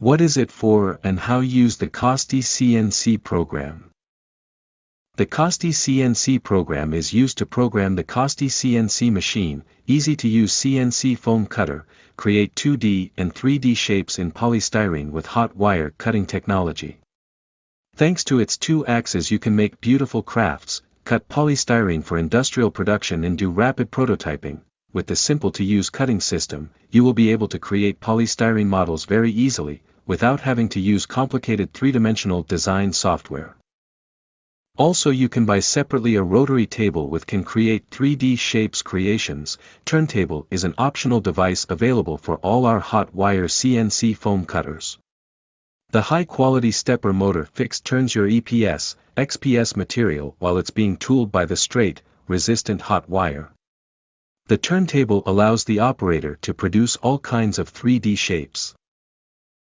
What is it for and how use the Costycnc program? The Costycnc program is used to program the Costycnc machine, easy-to-use CNC foam cutter, create 2D and 3D shapes in polystyrene with hot wire cutting technology. Thanks to its 2 axes you can make beautiful crafts, cut polystyrene for industrial production and do rapid prototyping. With the simple-to-use cutting system, you will be able to create polystyrene models very easily, without having to use complicated 3-dimensional design software. Also you can buy separately a rotary table which can create 3D shapes creations. Turntable is an optional device available for all our hot wire CNC foam cutters. The high-quality stepper motor fixed turns your EPS, XPS material while it's being tooled by the straight, resistant hot wire. The turntable allows the operator to produce all kinds of 3D shapes.